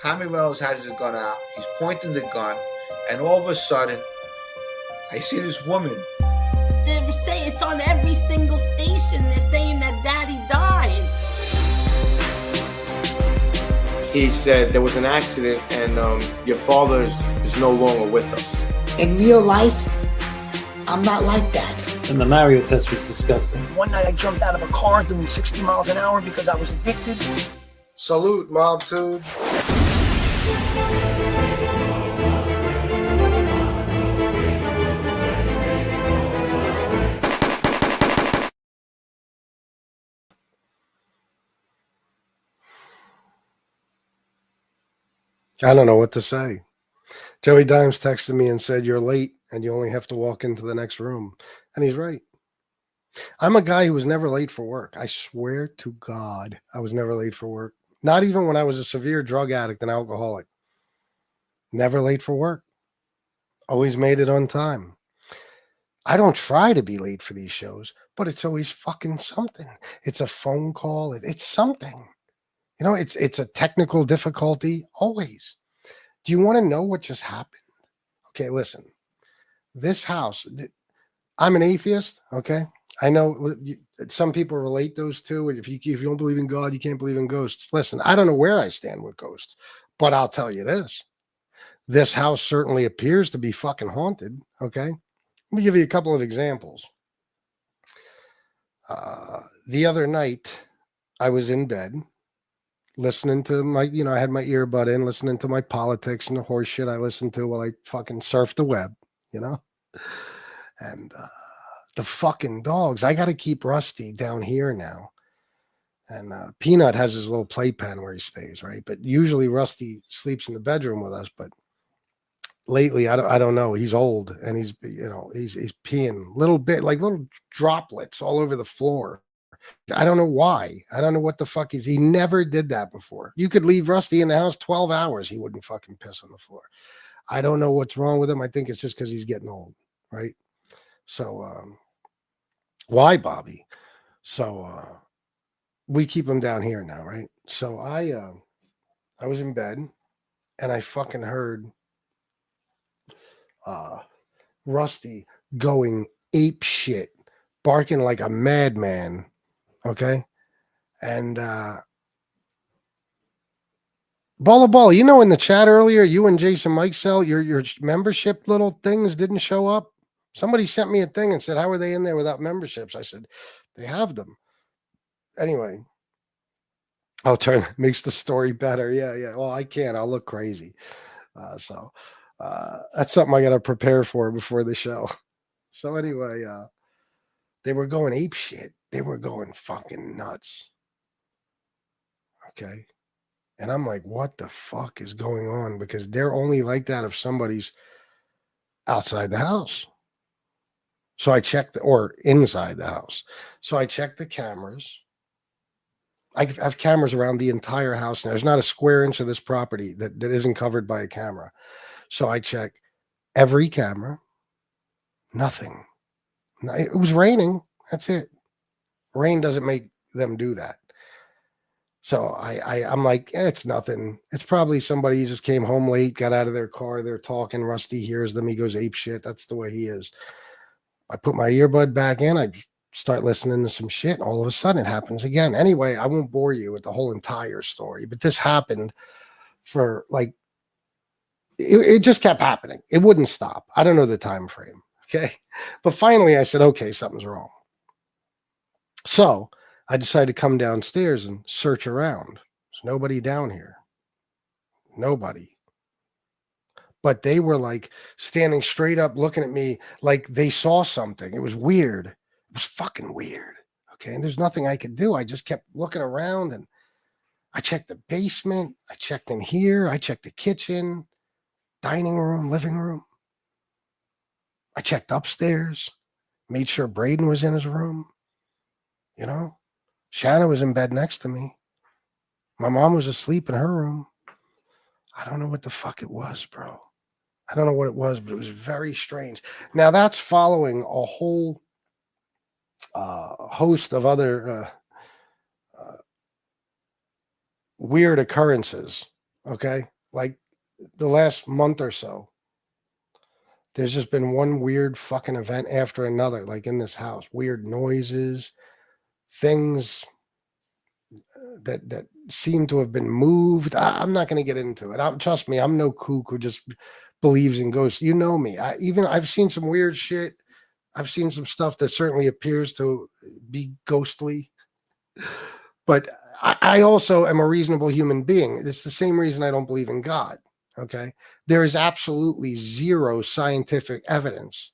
Tommy Reynolds has his gun out. He's pointing the gun, and all of a sudden, I see this woman. They say it's on every single station. They're saying that Daddy died. He said there was an accident and your father is no longer with us. In real life, I'm not like that. And the Mario test was disgusting. One night I jumped out of a car doing 60 miles an hour because I was addicted. Salute, Mob Tube. I don't know what to say. Joey Dimes texted me and said, "You're late and you only have to walk into the next room." And he's right. I'm a guy who was never late for work. I swear to God, I was never late for work. Not even when I was a severe drug addict and alcoholic. Never late for work. Always made it on time. I don't try to be late for these shows, but it's always fucking something. It's a phone call. It's something. You know, it's a technical difficulty always. Do you want to know what just happened? Okay, listen. This house, I'm an atheist, okay? I know some people relate those two. If you don't believe in God, you can't believe in ghosts. Listen, I don't know where I stand with ghosts, but I'll tell you this. This house certainly appears to be fucking haunted, okay? Let me give you a couple of examples. The other night, I was in bed listening to my, I had my earbud in, listening to my politics and the horse shit I listened to while I fucking surfed the web, and the fucking dogs. I got to keep Rusty down here now. And Peanut has his little playpen where he stays, right? But usually Rusty sleeps in the bedroom with us. But lately, I don't know. He's old and he's peeing little droplets all over the floor. I don't know why. I don't know what the fuck he never did that before. You could leave Rusty in the house 12 hours. He wouldn't fucking piss on the floor. I don't know what's wrong with him. I think it's just because he's getting old, right? So, why, Bobby? So, we keep him down here now, right? So I was in bed and I fucking heard Rusty going ape shit, barking like a madman. Okay. And Balla, in the chat earlier, you and Jason Mikesell, your membership little things didn't show up. Somebody sent me a thing and said, "How are they in there without memberships?" I said, "They have them." Anyway, makes the story better. Yeah. Well, I can't. I'll look crazy. So that's something I got to prepare for before the show. So anyway, they were going ape shit. They were going fucking nuts. Okay. And I'm like, what the fuck is going on? Because they're only like that if somebody's outside the house. So I checked, or inside the house. So I checked the cameras. I have cameras around the entire house now. There's not a square inch of this property that isn't covered by a camera. So I check every camera. Nothing. It was raining. That's it. Rain doesn't make them do that. So I'm like, it's nothing. It's probably somebody who just came home late, got out of their car. They're talking. Rusty hears them. He goes ape shit. That's the way he is. I put my earbud back in. I start listening to some shit. All of a sudden it happens again. Anyway, I won't bore you with the whole entire story, but this happened for it just kept happening. It wouldn't stop. I don't know the time frame. Okay. But finally I said, okay, something's wrong. So I decided to come downstairs and search around. There's nobody down here. Nobody. But they were like standing straight up looking at me like they saw something. It was weird. It was fucking weird. Okay. And there's nothing I could do. I just kept looking around and I checked the basement. I checked in here. I checked the kitchen, dining room, living room. I checked upstairs, made sure Braden was in his room. Shanna was in bed next to me. My mom was asleep in her room. I don't know what the fuck it was, bro. I don't know what it was, but it was very strange. Now that's following a whole host of other weird occurrences. Okay. like the last month or so, there's just been one weird fucking event after another, like in this house. Weird noises, things that seem to have been moved. I'm not going to get into it. Trust me, I'm no kook who just believes in ghosts. You know me. I've seen some weird shit. I've seen some stuff that certainly appears to be ghostly. But I also am a reasonable human being. It's the same reason I don't believe in God. Okay. There is absolutely zero scientific evidence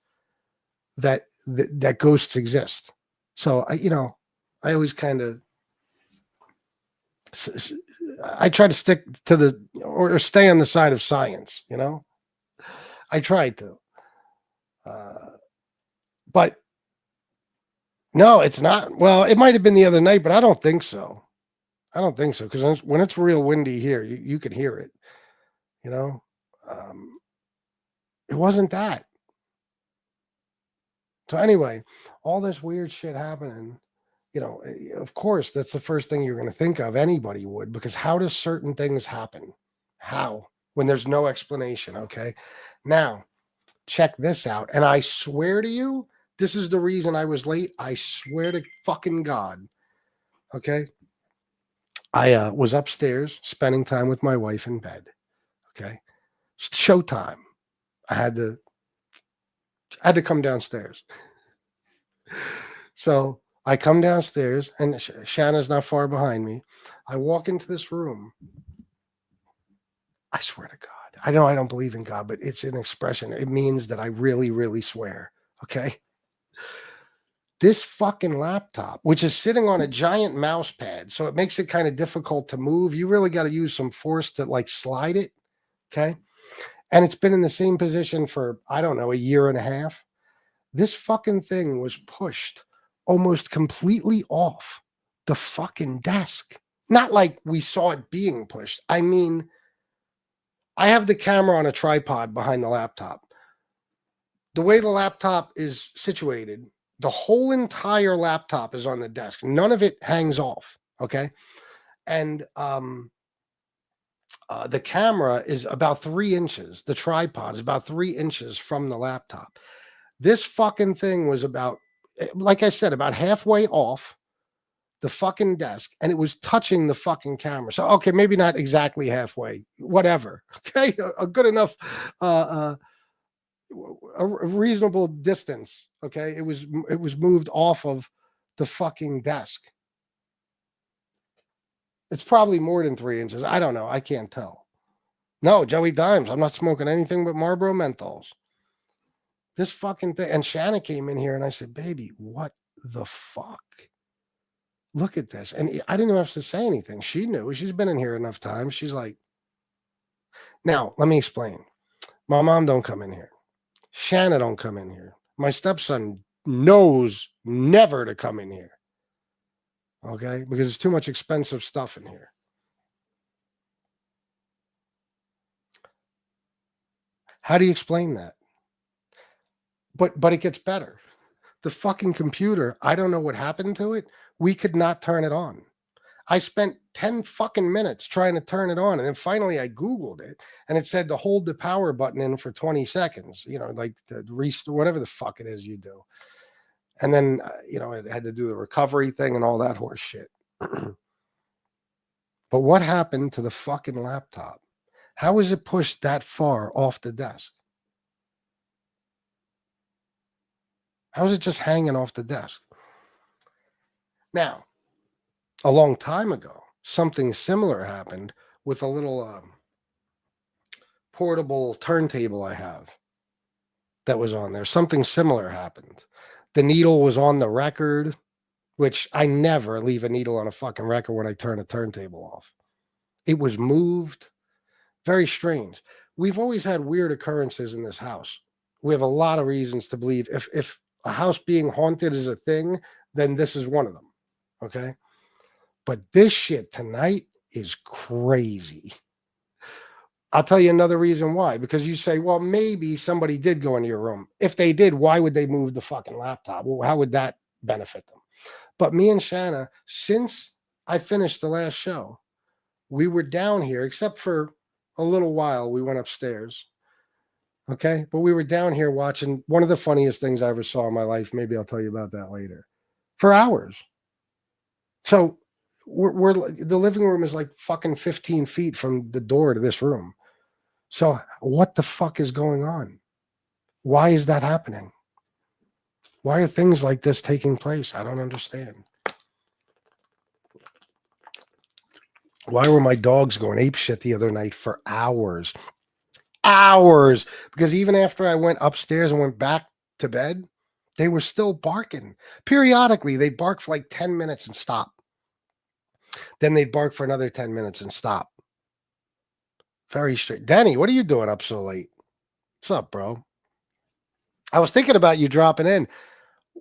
that ghosts exist. So I always kind of, I try to stick to or stay on the side of science, I tried to. But no, it's not. Well, it might have been the other night, but I don't think so. Because when it's real windy here, you could hear it. It wasn't that. So anyway, all this weird shit happening, of course, that's the first thing you're going to think of. Anybody would, because how does certain things happen? How? When there's no explanation, okay? Now, check this out. And I swear to you, this is the reason I was late. I swear to fucking God, okay? I was upstairs spending time with my wife in bed, okay? It's showtime. I had to come downstairs. So I come downstairs, and Shanna's not far behind me. I walk into this room. I swear to God. I know I don't believe in God, but it's an expression. It means that I really, really swear. Okay. This fucking laptop, which is sitting on a giant mouse pad, so it makes it kind of difficult to move. You really got to use some force to like slide it. Okay. And it's been in the same position for, I don't know, a year and a half. This fucking thing was pushed almost completely off the fucking desk. Not like we saw it being pushed. I mean, I have the camera on a tripod behind the laptop. The way the laptop is situated, the whole entire laptop is on the desk. None of it hangs off. Okay. And the camera is about 3 inches. The tripod is about 3 inches from the laptop. This fucking thing was about, like I said, about halfway off the fucking desk, and it was touching the fucking camera. So, okay, maybe not exactly halfway, whatever. Okay, a good enough, a reasonable distance. Okay, it was moved off of the fucking desk. It's probably more than 3 inches. I don't know. I can't tell. No, Joey Dimes. I'm not smoking anything but Marlboro menthols. This fucking thing. And Shanna came in here and I said, baby, what the fuck? Look at this. And I didn't even have to say anything. She knew. She's been in here enough times. She's like, now, let me explain. My mom don't come in here. Shanna don't come in here. My stepson knows never to come in here. Okay? Because there's too much expensive stuff in here. How do you explain that? But it gets better. The fucking computer, I don't know what happened to it. We could not turn it on. I spent 10 fucking minutes trying to turn it on. And then finally I Googled it and it said to hold the power button in for 20 seconds, like the restore, whatever the fuck it is you do. And then, it had to do the recovery thing and all that horse shit. But what happened to the fucking laptop? How was it pushed that far off the desk? How is it just hanging off the desk? Now, a long time ago, something similar happened with a little portable turntable I have that was on there. Something similar happened. The needle was on the record, which I never leave a needle on a fucking record when I turn a turntable off. It was moved. Very strange. We've always had weird occurrences in this house. We have a lot of reasons to believe if a house being haunted is a thing, then this is one of them. Okay. But this shit tonight is crazy. I'll tell you another reason why. Because you say, well, maybe somebody did go into your room. If they did, why would they move the fucking laptop? Well, how would that benefit them? But me and Shanna, since I finished the last show, we were down here, except for a little while. We went upstairs. Okay. But we were down here watching one of the funniest things I ever saw in my life. Maybe I'll tell you about that later. For hours. So we're the living room is like fucking 15 feet from the door to this room. So what the fuck is going on? Why is that happening? Why are things like this taking place? I don't understand. Why were my dogs going ape shit the other night for hours? Hours. Because even after I went upstairs and went back to bed, they were still barking. Periodically, they'd bark for like 10 minutes and stop. Then they'd bark for another 10 minutes and stop. Very straight. Danny, what are you doing up so late? What's up, bro? I was thinking about you dropping in.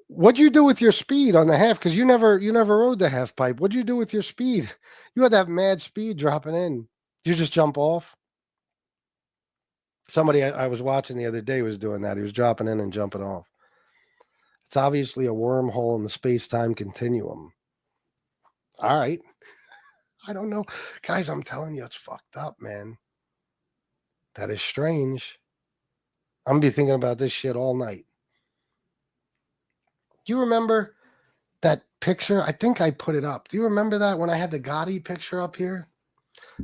What'd you do with your speed on the half? Because you never rode the half pipe. What'd you do with your speed? You had that mad speed dropping in. Did you just jump off? Somebody I was watching the other day was doing that. He was dropping in and jumping off. It's obviously a wormhole in the space-time continuum. All right. I don't know. Guys, I'm telling you, it's fucked up, man. That is strange. I'm going to be thinking about this shit all night. Do you remember that picture? I think I put it up. Do you remember that when I had the Gotti picture up here?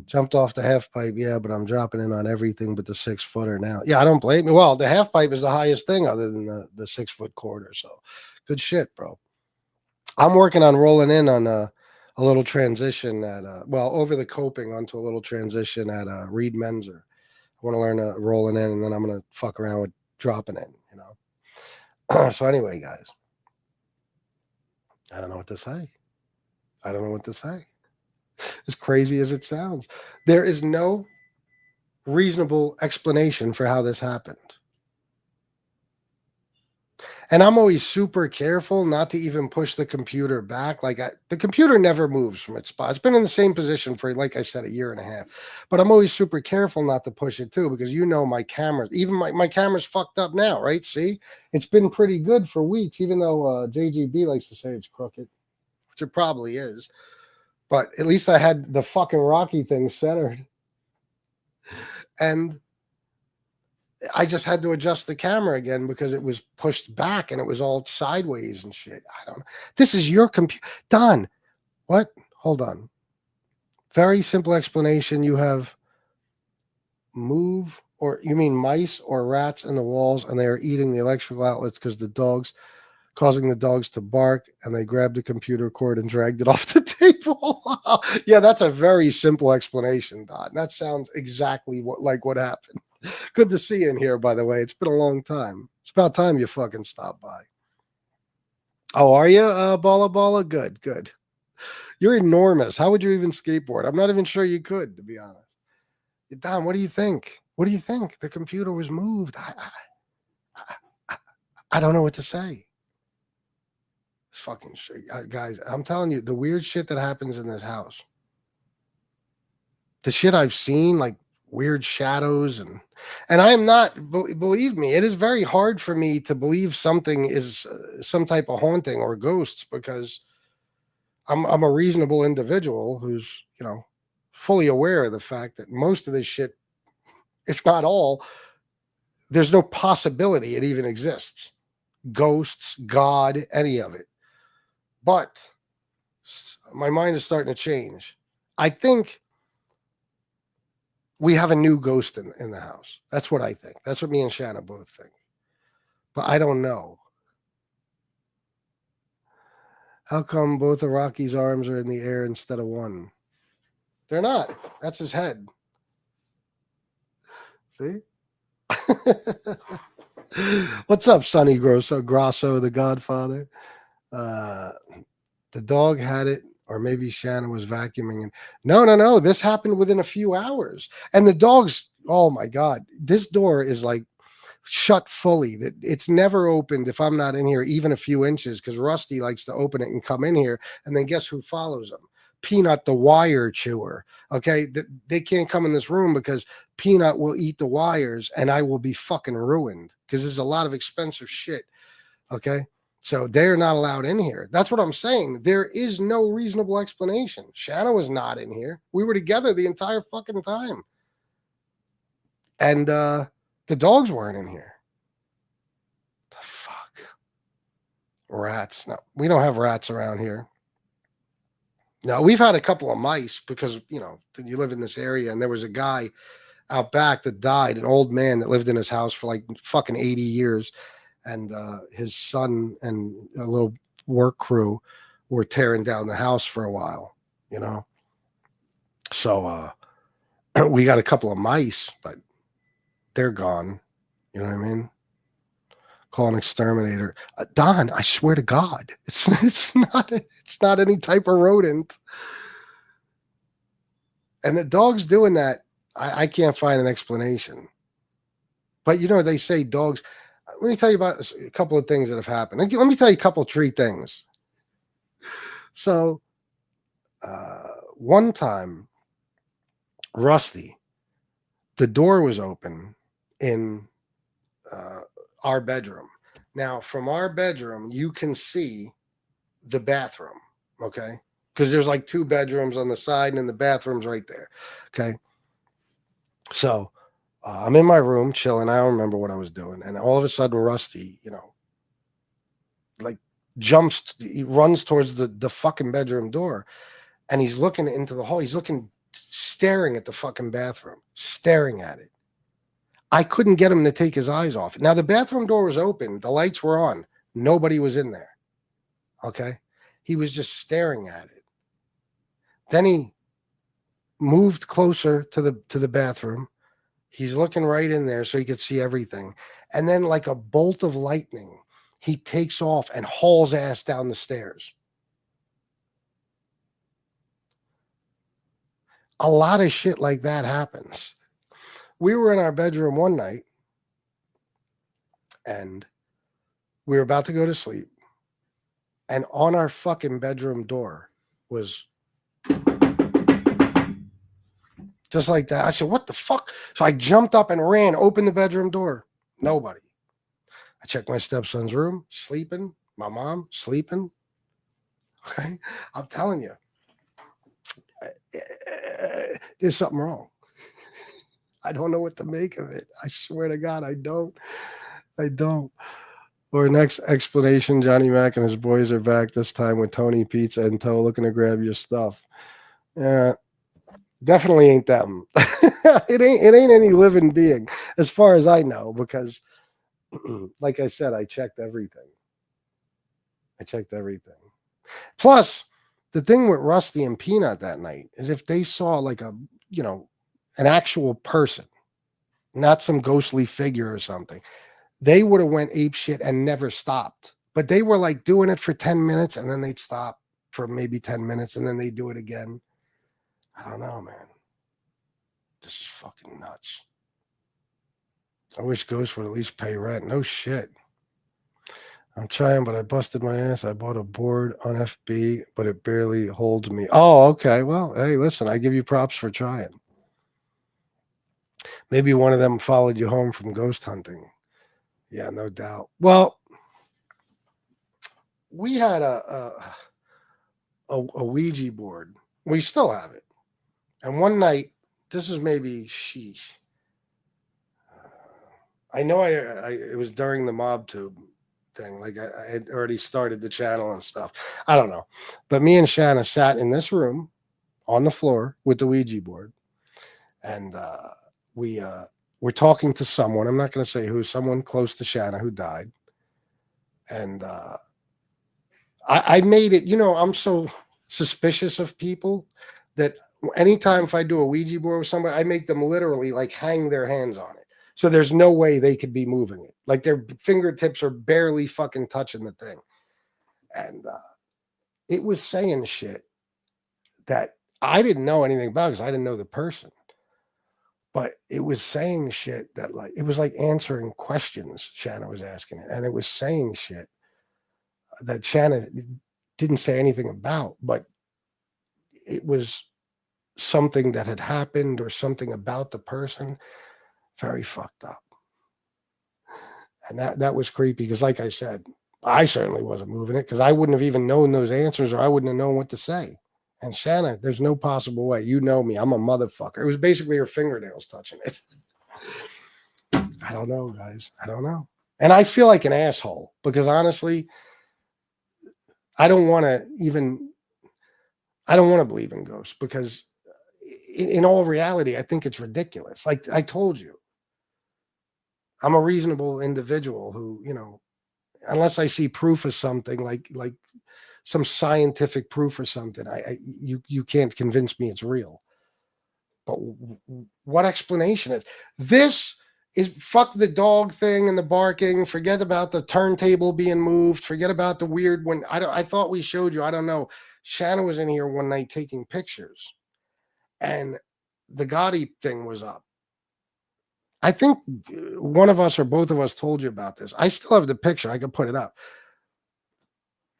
Jumped off the half pipe, yeah, but I'm dropping in on everything but the 6-footer now. Yeah, I don't blame you. Well, the half pipe is the highest thing other than the 6-foot quarter. So good shit, bro. I'm working on rolling in on a little transition at over the coping onto a little transition at Reed Menzer. I want to learn rolling in, and then I'm gonna fuck around with dropping in, you know. So anyway, guys, I don't know what to say. I don't know what to say. As crazy as it sounds, there is no reasonable explanation for how this happened. And I'm always super careful not to even push the computer back. Like the computer never moves from its spot. It's been in the same position for, like I said, a year and a half. But I'm always super careful not to push it too, because my camera, even my camera's fucked up now, right? See, it's been pretty good for weeks, even though JGB likes to say it's crooked, which it probably is. But at least I had the fucking Rocky thing centered. And I just had to adjust the camera again because it was pushed back and it was all sideways and shit. I don't know. This is your computer. Don, what? Hold on. Very simple explanation. You have or you mean mice or rats in the walls, and they are eating the electrical outlets because causing the dogs to bark, and they grabbed the computer cord and dragged it off the table. Yeah, that's a very simple explanation, Don. That sounds exactly what happened. Good to see you in here, by the way. It's been a long time. It's about time you fucking stopped by. Oh, are you, Balla? Good. You're enormous. How would you even skateboard? I'm not even sure you could, to be honest. Don, what do you think? What do you think? The computer was moved. I don't know what to say. It's fucking shit. Guys, I'm telling you, the weird shit that happens in this house. The shit I've seen, like weird shadows, and I am not, believe me, it is very hard for me to believe something is some type of haunting or ghosts, because I'm a reasonable individual who's, fully aware of the fact that most of this shit, if not all, there's no possibility it even exists. Ghosts, God, any of it. But my mind is starting to change. I think we have a new ghost in the house. That's what I think. That's what me and Shanna both think. But I don't know. How come both of Rocky's arms are in the air instead of one? They're not. That's his head. See? What's up, Sonny Grosso, the Godfather? The dog had it, or maybe Shannon was vacuuming. And no. This happened within a few hours. And the dog's, oh my God, this door is like shut fully. That it's never opened if I'm not in here even a few inches, because Rusty likes to open it and come in here. And then guess who follows him? Peanut, the wire chewer. Okay, they can't come in this room because Peanut will eat the wires and I will be fucking ruined, because there's a lot of expensive shit. Okay, so they're not allowed in here. That's what I'm saying. There is no reasonable explanation. Shanna was not in here. We were together the entire fucking time. And the dogs weren't in here. The fuck? Rats. No, we don't have rats around here. Now, we've had a couple of mice because, you know, you live in this area, and there was a guy out back that died, an old man that lived in his house for like fucking 80 years. And his son and a little work crew were tearing down the house for a while, you know. So we got a couple of mice, but they're gone. You know what I mean? Call an exterminator. Don, I swear to God, it's not any type of rodent. And the dog's doing that. I can't find an explanation. But you know, they say dogs. Let me tell you about a couple of things that have happened. Let me tell you a couple of 3 things. So one time, Rusty, the door was open in our bedroom. Now, from our bedroom, you can see the bathroom, okay? Because there's like 2 bedrooms on the side, and then the bathroom's right there, okay? So I'm in my room chilling. I don't remember what I was doing. And all of a sudden, Rusty, you know, like he runs towards the fucking bedroom door, and he's looking into the hall. He's staring at the fucking bathroom, staring at it. I couldn't get him to take his eyes off it. Now, the bathroom door was open. The lights were on. Nobody was in there. Okay. He was just staring at it. Then he moved closer to the bathroom. He's looking right in there so he could see everything. And then, like a bolt of lightning, he takes off and hauls ass down the stairs. A lot of shit like that happens. We were in our bedroom one night, and we were about to go to sleep. And on our fucking bedroom door was just like that. I said, what the fuck? So I jumped up and ran, opened the bedroom door. Nobody. I checked my stepson's room, sleeping. My mom, sleeping. Okay? I'm telling you, there's something wrong. I don't know what to make of it. I swear to God, I don't. Or next explanation, Johnny Mac and his boys are back, this time with Tony Pizza and Toe looking to grab your stuff. Yeah, definitely ain't them. It ain't any living being, as far as I know, because like I said, I checked everything. Plus, the thing with Rusty and Peanut that night is if they saw like an actual person, not some ghostly figure or something, they would have went ape shit and never stopped. But they were like doing it for 10 minutes, and then they'd stop for maybe 10 minutes, and then they'd do it again. I don't know, man. This is fucking nuts. I wish ghosts would at least pay rent. No shit. I'm trying, but I busted my ass. I bought a board on FB, but it barely holds me. Oh, okay. Well, hey, listen, I give you props for trying. Maybe one of them followed you home from ghost hunting. Yeah, no doubt. Well, we had a Ouija board. We still have it. And one night, this is maybe sheesh. I know it was during the MobTube thing. Like I had already started the channel and stuff. I don't know. But me and Shanna sat in this room on the floor with the Ouija board. And we were talking to someone. I'm not going to say who, someone close to Shanna who died. And I made it, I'm so suspicious of people that anytime if I do a Ouija board with somebody, I make them literally like hang their hands on it. So there's no way they could be moving it. Like their fingertips are barely fucking touching the thing. And it was saying shit that I didn't know anything about because I didn't know the person. But it was saying shit that like, it was like answering questions Shanna was asking it. And it was saying shit that Shanna didn't say anything about, but it was something that had happened or something about the person. Very fucked up. And that was creepy because like I said, I certainly wasn't moving it because I wouldn't have even known those answers or I wouldn't have known what to say. And Shanna, there's no possible way. You know me. I'm a motherfucker. It was basically her fingernails touching it. I don't know, guys. I don't know. And I feel like an asshole because honestly, I don't want to believe in ghosts because in all reality, I think it's ridiculous. Like I told you, I'm a reasonable individual who, unless I see proof of something like some scientific proof or something, you can't convince me it's real. But what explanation is this? Is fuck the dog thing and the barking. Forget about the turntable being moved. Forget about the weird when I thought we showed you. I don't know. Shanna was in here one night taking pictures, and the Gotti thing was up. I think one of us or both of us told you about this. I still have the picture. I could put it up.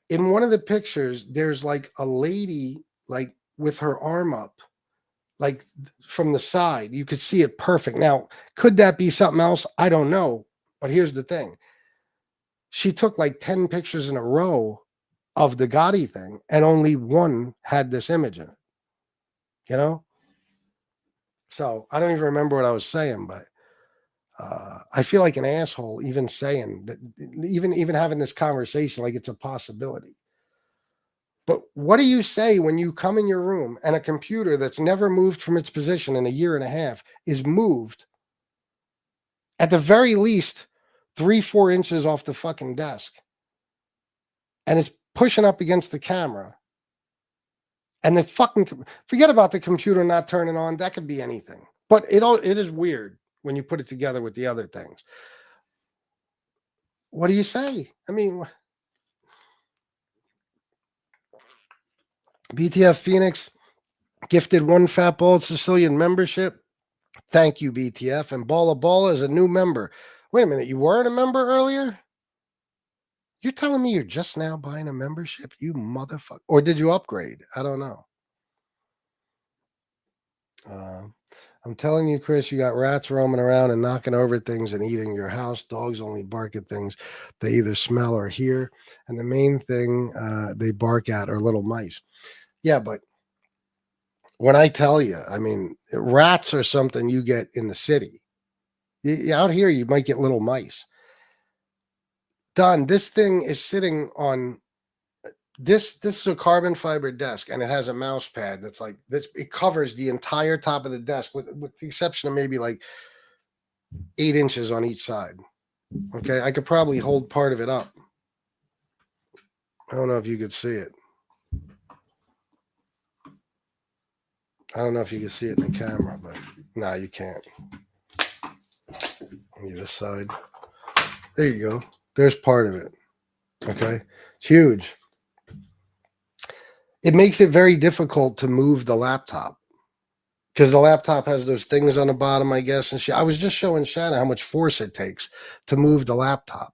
In one of the pictures, there's like a lady like with her arm up, like from the side. You could see it perfect. Now, could that be something else? I don't know. But here's the thing. She took like 10 pictures in a row of the Gotti thing, and only one had this image in it. So I don't even remember what I was saying, but I feel like an asshole even saying that, even having this conversation like it's a possibility. But what do you say when you come in your room and a computer that's never moved from its position in a year and a half is moved at the very least 3-4 inches off the fucking desk and it's pushing up against the camera, and the fucking forget about the computer not turning on. That could be anything, but it is weird when you put it together with the other things. What do you say? I mean, BTF Phoenix gifted 1 Fat Bald-Sicilian membership. Thank you, BTF. And Balla is a new member. Wait a minute, you weren't a member earlier? You're telling me you're just now buying a membership, you motherfucker? Or did you upgrade? I don't know. I'm telling you, Chris, you got rats roaming around and knocking over things and eating your house. Dogs only bark at things they either smell or hear. And the main thing they bark at are little mice. Yeah, but when I tell you, I mean, rats are something you get in the city. Out here, you might get little mice. Don, this thing is sitting on this is a carbon fiber desk, and it has a mouse pad that's like this. It covers the entire top of the desk with the exception of maybe like 8 inches on each side. Okay, I could probably hold part of it up. I don't know if you could see it. I don't know if you can see it in the camera, but no, you can't. On either side. There you go. There's part of it. Okay, it's huge. It makes it very difficult to move the laptop because the laptop has those things on the bottom, I guess. And I was just showing Shanna how much force it takes to move the laptop.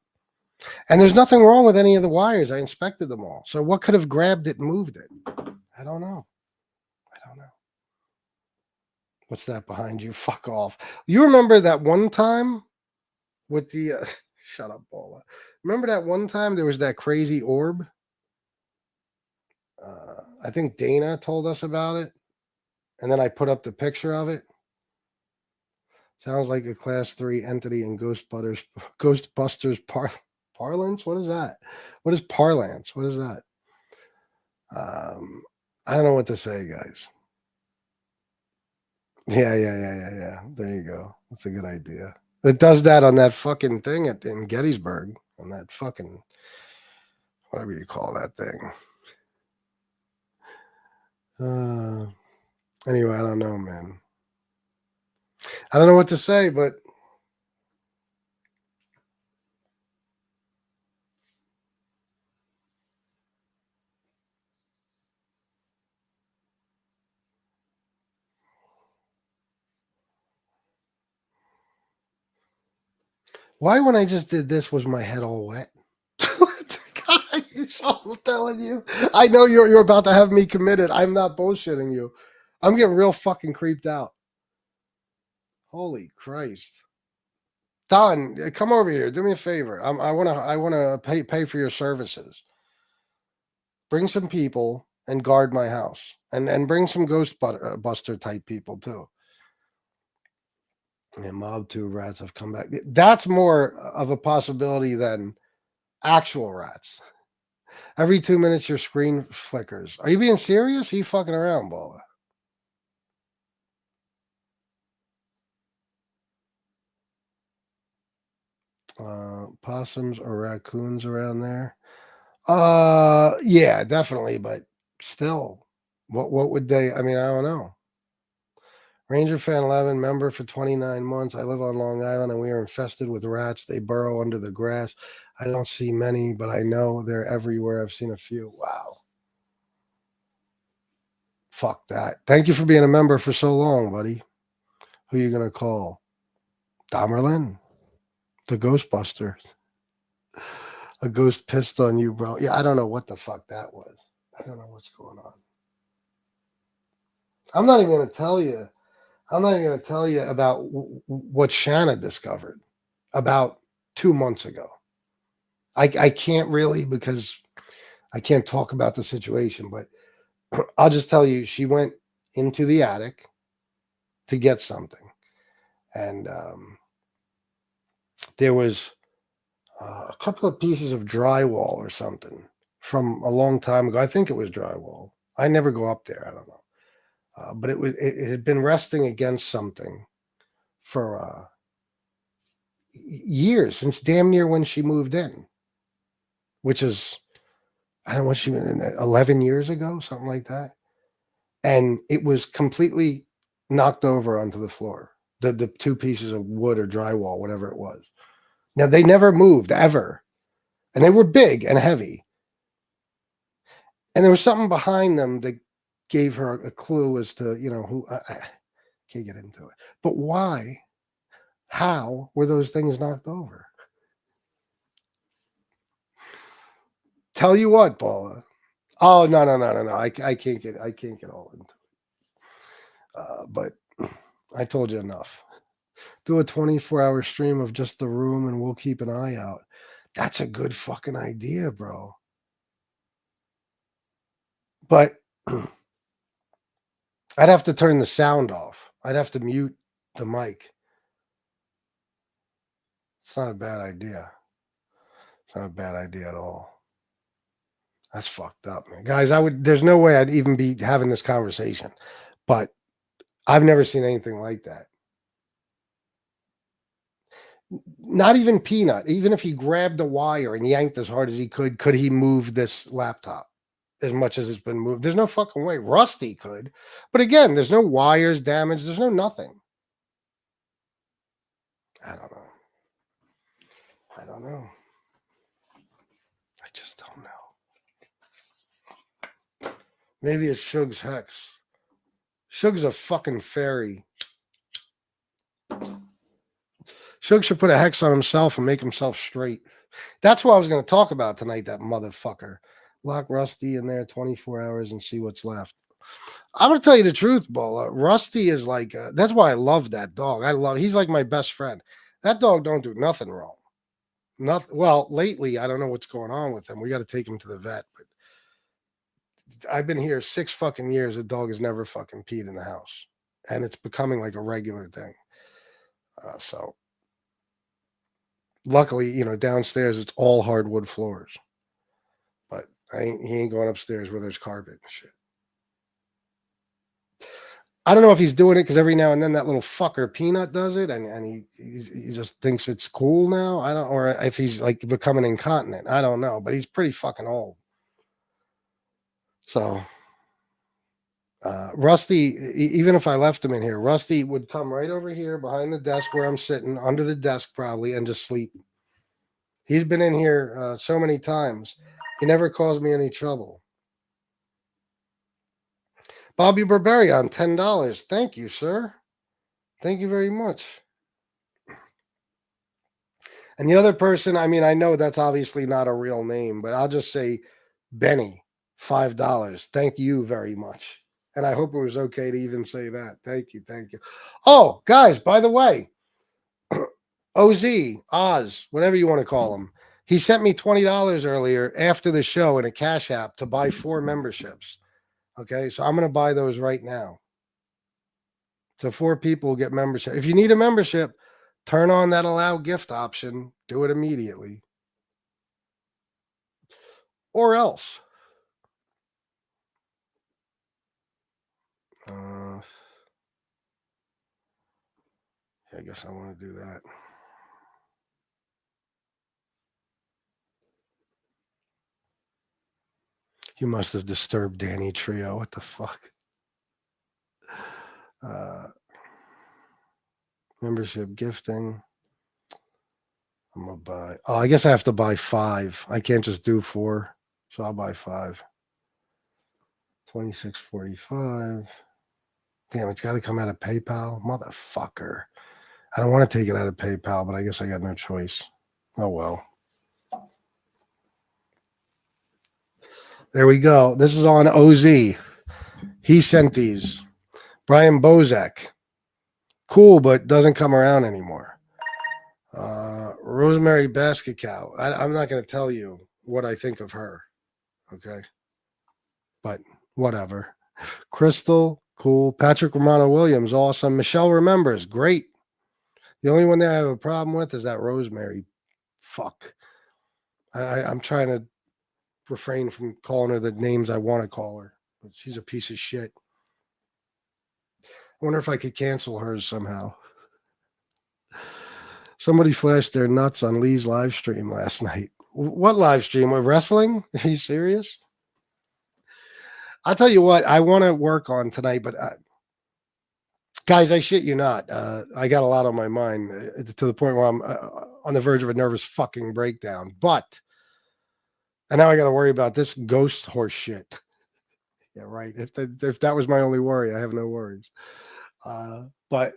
And there's nothing wrong with any of the wires. I inspected them all. So what could have grabbed it and moved it? I don't know. What's that behind you? Fuck off. You remember that one time with the... shut up, Paula. Remember that one time there was that crazy orb? I think Dana told us about it, and then I put up the picture of it. Sounds like a class 3 entity in Ghostbusters parlance. What is that? What is parlance? What is that? I don't know what to say, guys. Yeah. There you go. That's a good idea. It does that on that fucking thing in Gettysburg, on that fucking whatever you call that thing. Anyway, I don't know, man. I don't know what to say, but why when I just did this was my head all wet? Guys, I'm telling you. I know you're about to have me committed. I'm not bullshitting you. I'm getting real fucking creeped out. Holy Christ. Don, come over here. Do me a favor. I wanna pay for your services. Bring some people and guard my house. And bring some Ghostbuster type people too. Yeah, Mob 2 rats have come back. That's more of a possibility than actual rats. Every 2 minutes, your screen flickers. Are you being serious? Are you fucking around, Baller? Possums or raccoons around there? Yeah, definitely, but still, what would they? I mean, I don't know. Ranger Fan 11, member for 29 months. I live on Long Island and we are infested with rats. They burrow under the grass. I don't see many, but I know they're everywhere. I've seen a few. Wow. Fuck that. Thank you for being a member for so long, buddy. Who are you going to call? Domerlin? The Ghostbusters. A ghost pissed on you, bro. Yeah, I don't know what the fuck that was. I don't know what's going on. I'm not even going to tell you. I'm not even going to tell you about what Shanna discovered about 2 months ago. I can't really because I can't talk about the situation, but I'll just tell you she went into the attic to get something. And there was a couple of pieces of drywall or something from a long time ago. I think it was drywall. I never go up there. I don't know. But it had been resting against something for years, since damn near when she moved in, which is, I don't know, she went in 11 years ago, something like that. And it was completely knocked over onto the floor. The two pieces of wood or drywall, whatever it was. Now they never moved ever, and they were big and heavy. And there was something behind them that gave her a clue as to, who. I can't get into it, but why? How were those things knocked over? Tell you what, Paula. Oh no. I can't get all into it. But I told you enough. Do a 24-hour stream of just the room and we'll keep an eye out. That's a good fucking idea, bro. But I'd have to turn the sound off. I'd have to mute the mic. It's not a bad idea. It's not a bad idea at all. That's fucked up, man. Guys, there's no way I'd even be having this conversation. But I've never seen anything like that. Not even Peanut. Even if he grabbed the wire and yanked as hard as he could he move this laptop as much as it's been moved? There's no fucking way. Rusty could. But again, there's no wires damaged. There's no nothing. I don't know. I just don't know. Maybe it's Shug's hex. Shug's a fucking fairy. Shug should put a hex on himself and make himself straight. That's what I was going to talk about tonight, that motherfucker. Lock Rusty in there 24 hours and see what's left. I'm going to tell you the truth, Bola. Rusty is like, that's why I love that dog. He's like my best friend. That dog don't do nothing wrong. Well, lately, I don't know what's going on with him. We got to take him to the vet. But I've been here 6 fucking years. The dog has never fucking peed in the house. And it's becoming like a regular thing. So luckily, downstairs, it's all hardwood floors. But he ain't going upstairs where there's carpet and shit. I don't know if he's doing it because every now and then that little fucker Peanut does it, and he just thinks it's cool now. Or if he's like becoming incontinent. I don't know, but he's pretty fucking old. So Rusty, even if I left him in here, Rusty would come right over here behind the desk where I'm sitting, under the desk probably, and just sleep. He's been in here so many times. He never caused me any trouble. Bobby Barbarian, $10. Thank you, sir. Thank you very much. And the other person, I mean, I know that's obviously not a real name, but I'll just say Benny, $5. Thank you very much. And I hope it was okay to even say that. Thank you. Oh, guys, by the way, Oz, whatever you want to call him, he sent me $20 earlier after the show in a Cash App to buy 4 memberships. Okay, so I'm going to buy those right now. So 4 people get membership. If you need a membership, turn on that allow gift option. Do it immediately. Or else. I guess I want to do that. You must have disturbed Danny Trio. What the fuck? Membership gifting. I'm gonna buy. Oh, I guess I have to buy 5. I can't just do 4, so I'll buy 5. 26.45. Damn, it's got to come out of PayPal, motherfucker. I don't want to take it out of PayPal, but I guess I got no choice. Oh well. There we go. This is on OZ. He sent these. Brian Bozak. Cool, but doesn't come around anymore. Rosemary Basket Cow. I'm not going to tell you what I think of her. Okay. But whatever. Crystal, cool. Patrick Romano Williams, awesome. Michelle remembers, great. The only one that I have a problem with is that Rosemary. Fuck. I'm trying to refrain from calling her the names I want to call her, but she's a piece of shit. I wonder if I could cancel hers somehow. Somebody flashed their nuts on Lee's live stream last night. What live stream? With wrestling? Are you serious? I'll tell you what, I want to work on tonight, but guys, I shit you not. I got a lot on my mind to the point where I'm on the verge of a nervous fucking breakdown. And now I got to worry about this ghost horse shit. Yeah, right. If that was my only worry, I have no worries. But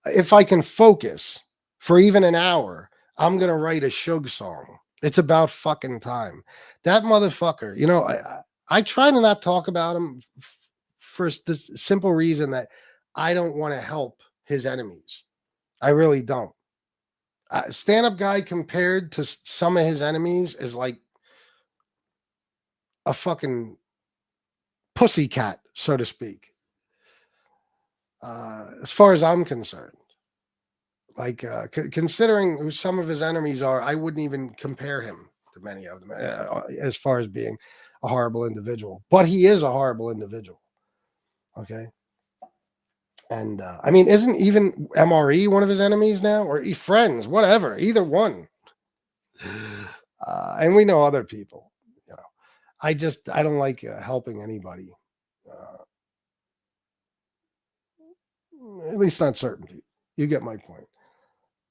if I can focus for even an hour, I'm going to write a Suge song. It's about fucking time. That motherfucker, you know, I try to not talk about him for the simple reason that I don't want to help his enemies. I really don't. Stand-up guy compared to some of his enemies is like a fucking pussycat, so to speak. As far as I'm concerned, like considering who some of his enemies are, I wouldn't even compare him to many of them as far as being a horrible individual. But he is a horrible individual. Okay. And I memean, isn't even MRE one of his enemies now, or friends, whatever, either one. And we know other people. You know, I don't like helping anybody. At least not certain people. You get my point.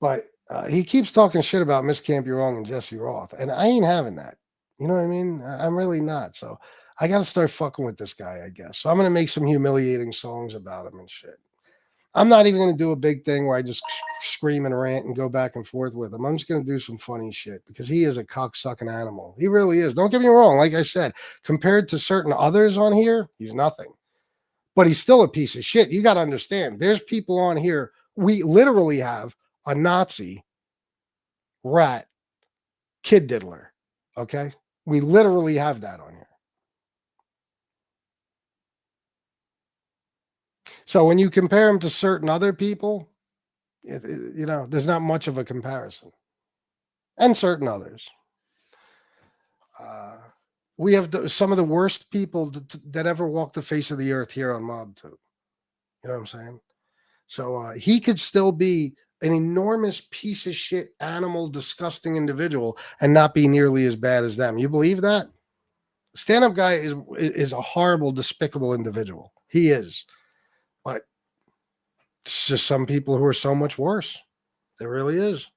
But he keeps talking shit about Miss Can't Be Wrong and Jesse Roth, and I ain't having that. You know what I mean? I'm really not. So I got to start fucking with this guy, I guess. So I'm going to make some humiliating songs about him and shit. I'm not even going to do a big thing where I just scream and rant and go back and forth with him. I'm just going to do some funny shit because he is a cocksucking animal. He really is. Don't get me wrong. Like I said, compared to certain others on here, he's nothing. But he's still a piece of shit. You got to understand. There's people on here. We literally have a Nazi, rat, kid diddler. Okay? We literally have that on here. So when you compare him to certain other people, you know, there's not much of a comparison. And certain others. We have some of the worst people that ever walked the face of the earth here on Mob 2. You know what I'm saying? So he could still be an enormous piece of shit, animal, disgusting individual and not be nearly as bad as them. You believe that? Stand-up guy is a horrible, despicable individual. He is. But it's just some people who are so much worse. There really is.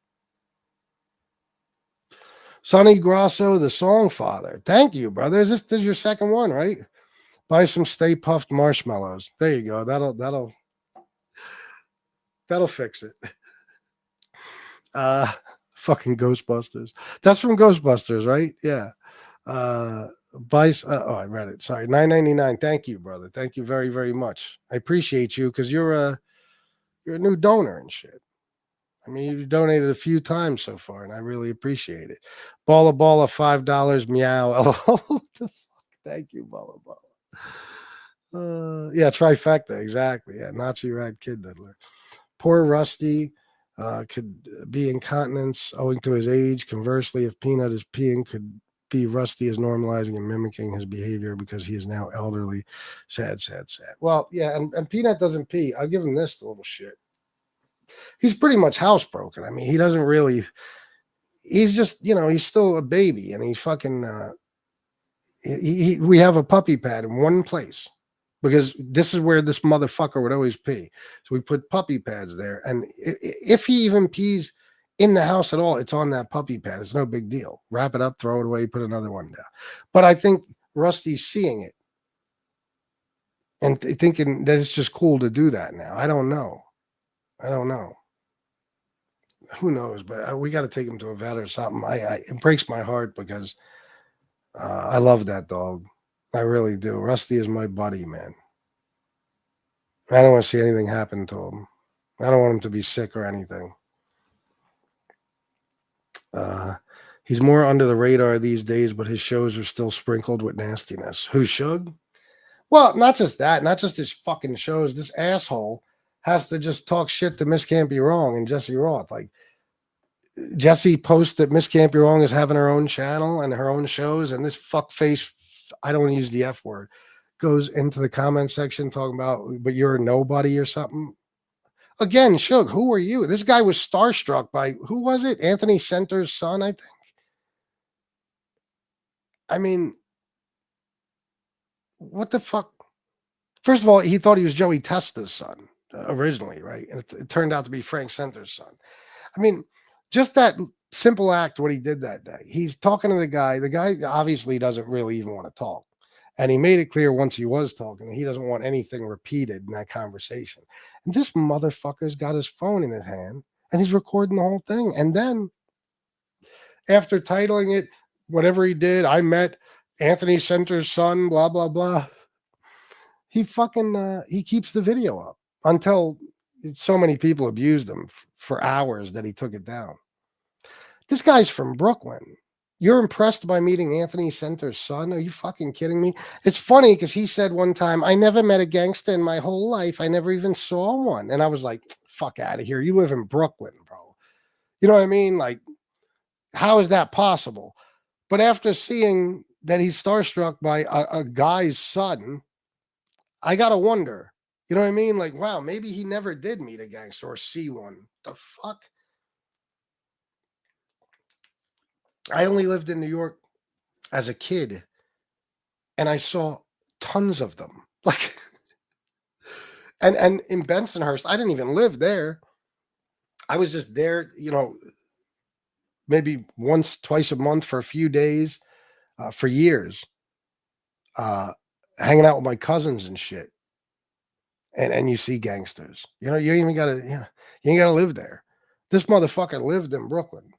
Sonny Grosso, the song father. Thank you, brother. This is your second one, right? Buy some Stay Puffed marshmallows. There you go. That'll fix it. Fucking Ghostbusters. That's from Ghostbusters, right? Yeah. I read it. Sorry, $9.99. Thank you, brother. Thank you very, very much. I appreciate you because you're a new donor and shit. I mean, you donated a few times so far, and I really appreciate it. Balla, $5. Meow. Thank you, Balla. Yeah, trifecta, exactly. Yeah, Nazi rad kid diddler. Poor Rusty could be incontinence owing to his age. Conversely, if Peanut is peeing, could be Rusty is normalizing and mimicking his behavior because he is now elderly. Sad, sad, sad. Well, yeah, and Peanut doesn't pee. I'll give him this little shit. He's pretty much housebroken. I mean, he doesn't really. He's just, he's still a baby, and he fucking. We have a puppy pad in one place because this is where this motherfucker would always pee. So we put puppy pads there. And if he even pees in the house at all, it's on that puppy pad. It's no big deal. Wrap it up, throw it away, put another one down. But I think Rusty's seeing it and thinking that it's just cool to do that now. I don't know. Who knows? But we got to take him to a vet or something. It breaks my heart because I love that dog. I really do. Rusty is my buddy, man. I don't want to see anything happen to him. I don't want him to be sick or anything. He's more under the radar these days, but his shows are still sprinkled with nastiness. Who, Shug? Well, not just that, not just his fucking shows. This asshole has to just talk shit to Miss Can't Be Wrong and Jesse Roth. Like, Jesse posts that Miss Can't Be Wrong is having her own channel and her own shows, and this fuckface, I don't want to use the F word, goes into the comment section talking about, but you're a nobody or something. Again, Shug, who are you? This guy was starstruck by, who was it? Anthony Center's son, I think. I mean, what the fuck? First of all, he thought he was Joey Testa's son originally, right? And it turned out to be Frank Center's son. I mean, just that simple act, what he did that day. He's talking to the guy. The guy obviously doesn't really even want to talk. And he made it clear once he was talking, he doesn't want anything repeated in that conversation. And this motherfucker's got his phone in his hand and he's recording the whole thing. And then after titling it, whatever he did, I met Anthony Center's son, blah, blah, blah. He fucking, he keeps the video up until so many people abused him for hours that he took it down. This guy's from Brooklyn. You're impressed by meeting Anthony Center's son? Are you fucking kidding me? It's funny because he said one time, I never met a gangster in my whole life. I never even saw one. And I was like, fuck out of here. You live in Brooklyn, bro. You know what I mean? Like, how is that possible? But after seeing that he's starstruck by a guy's son, I got to wonder. You know what I mean? Like, wow, maybe he never did meet a gangster or see one. The fuck? I only lived in New York as a kid, and I saw tons of them. Like, and in Bensonhurst, I didn't even live there. I was just there, maybe once, twice a month for a few days, for years, hanging out with my cousins and shit. And you see gangsters. You ain't even gotta, you ain't gotta live there. This motherfucker lived in Brooklyn.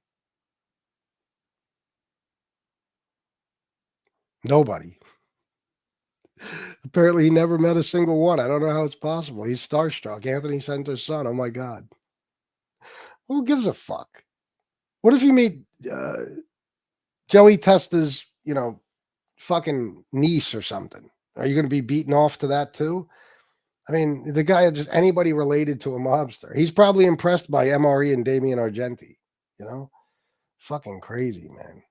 Nobody. Apparently, he never met a single one. I don't know how it's possible. He's starstruck. Anthony Center's son. Oh my God. Who gives a fuck? What if you meet Joey Testa's, fucking niece or something? Are you going to be beaten off to that too? I mean, the guy, just anybody related to a mobster. He's probably impressed by MRE and Damian Argenti. Fucking crazy, man.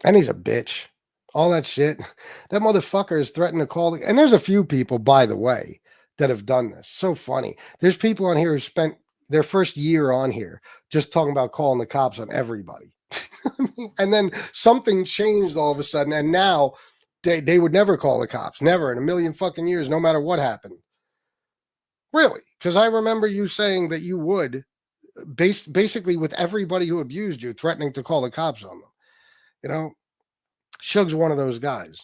And he's a bitch. All that shit. That motherfucker is threatening to call. And there's a few people, by the way, that have done this. So funny. There's people on here who spent their first year on here just talking about calling the cops on everybody. And then something changed all of a sudden. And now they would never call the cops. Never in a million fucking years, no matter what happened. Really? Because I remember you saying that you would, basically with everybody who abused you, threatening to call the cops on them. Shug's one of those guys.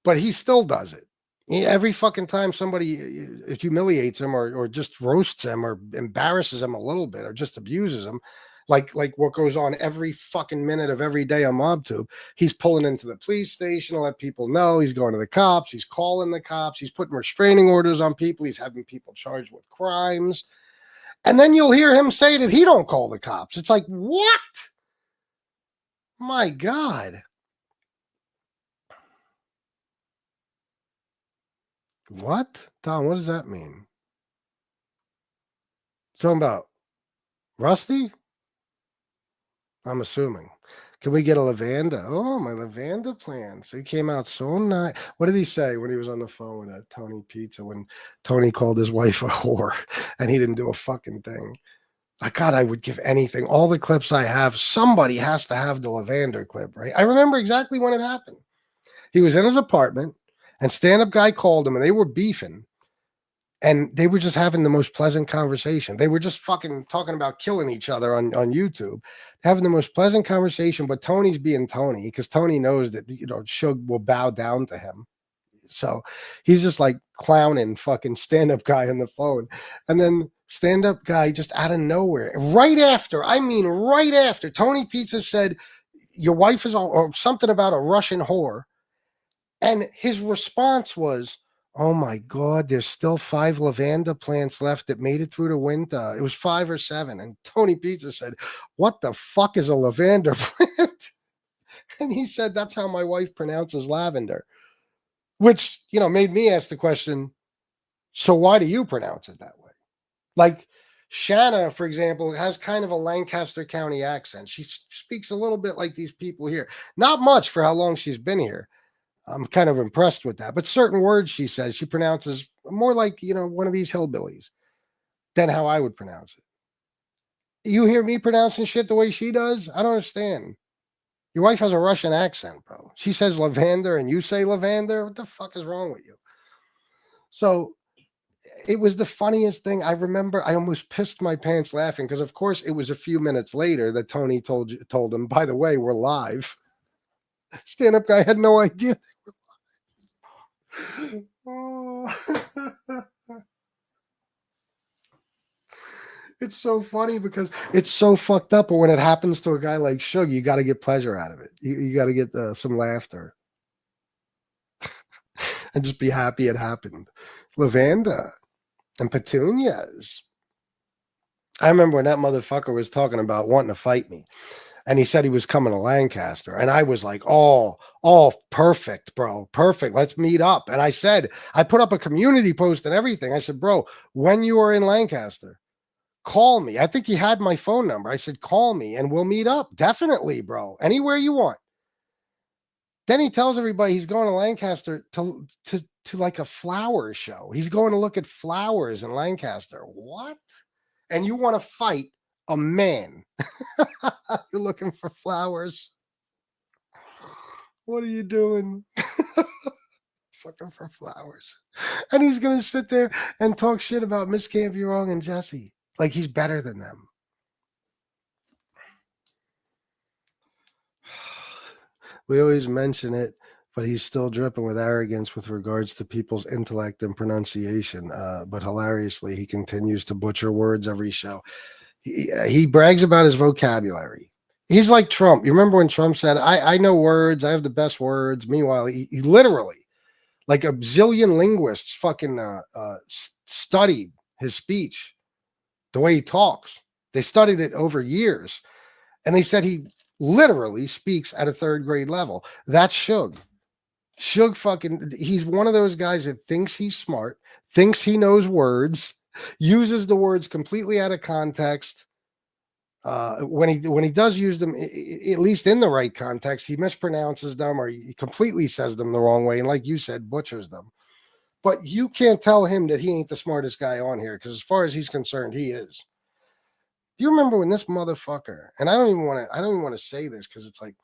But he still does it. Every fucking time somebody humiliates him or just roasts him or embarrasses him a little bit or just abuses him, like what goes on every fucking minute of every day on MobTube, he's pulling into the police station to let people know. He's going to the cops. He's calling the cops. He's putting restraining orders on people. He's having people charged with crimes. And then you'll hear him say that he don't call the cops. It's like, what? My God. What? Don, what does that mean? Talking about Rusty? I'm assuming. Can we get a lavanda? Oh, my lavanda plants. They came out so nice. What did he say when he was on the phone with Tony Pizza when Tony called his wife a whore and he didn't do a fucking thing? Like, God, I would give anything. All the clips I have, somebody has to have the lavender clip, right? I remember exactly when it happened. He was in his apartment and stand-up guy called him and they were beefing. And they were just having the most pleasant conversation. They were just fucking talking about killing each other on YouTube, having the most pleasant conversation. But Tony's being Tony because Tony knows that, you know, Suge will bow down to him. So he's just like clowning fucking stand-up guy on the phone. And then stand-up guy just out of nowhere, right after, Tony Pizza said, your wife is all, or something about a Russian whore. And his response was, oh my God, there's still 5 lavender plants left that made it through the winter. It was 5 or 7. And Tony Pizza said, what the fuck is a lavender plant? And he said, that's how my wife pronounces lavender, which, you know, made me ask the question, so why do you pronounce it that way? Like Shanna, for example, has kind of a Lancaster County accent. She speaks a little bit like these people here. Not much for how long she's been here. I'm kind of impressed with that. But certain words she says, she pronounces more like, you know, one of these hillbillies than how I would pronounce it. You hear me pronouncing shit the way she does? I don't understand. Your wife has a Russian accent, bro. She says lavender and you say lavender. What the fuck is wrong with you? So it was the funniest thing. I remember I almost pissed my pants laughing because, of course, it was a few minutes later that Tony told him, by the way, we're live. Stand-up guy had no idea. It's so funny because it's so fucked up. But when it happens to a guy like Suge, you got to get pleasure out of it. You got to get some laughter and just be happy it happened. Lavanda and petunias. I remember when that motherfucker was talking about wanting to fight me. And he said he was coming to Lancaster. And I was like, oh, perfect, bro. Perfect. Let's meet up. And I said, I put up a community post and everything. I said, bro, when you are in Lancaster, call me. I think he had my phone number. I said, call me and we'll meet up. Definitely, bro. Anywhere you want. Then he tells everybody he's going to Lancaster to like a flower show. He's going to look at flowers in Lancaster. What? And you want to fight a man? You're looking for flowers. What are you doing? Looking for flowers. And he's going to sit there and talk shit about Miss Can't Be Wrong and Jesse. Like he's better than them. We always mention it, but he's still dripping with arrogance with regards to people's intellect and pronunciation. But hilariously, he continues to butcher words every show. He brags about his vocabulary. He's like Trump. You remember when Trump said, I know words, I have the best words. Meanwhile, he literally, like a zillion linguists fucking studied his speech, the way he talks. They studied it over years. And they said he literally speaks at a 3rd grade level. That's Suge. Suge fucking, he's one of those guys that thinks he's smart, thinks he knows words, uses the words completely out of context. When he does use them, at least in the right context, he mispronounces them or he completely says them the wrong way. And like you said, butchers them. But you can't tell him that he ain't the smartest guy on here because as far as he's concerned, he is. Do you remember when this motherfucker, and I don't even want to say this because it's like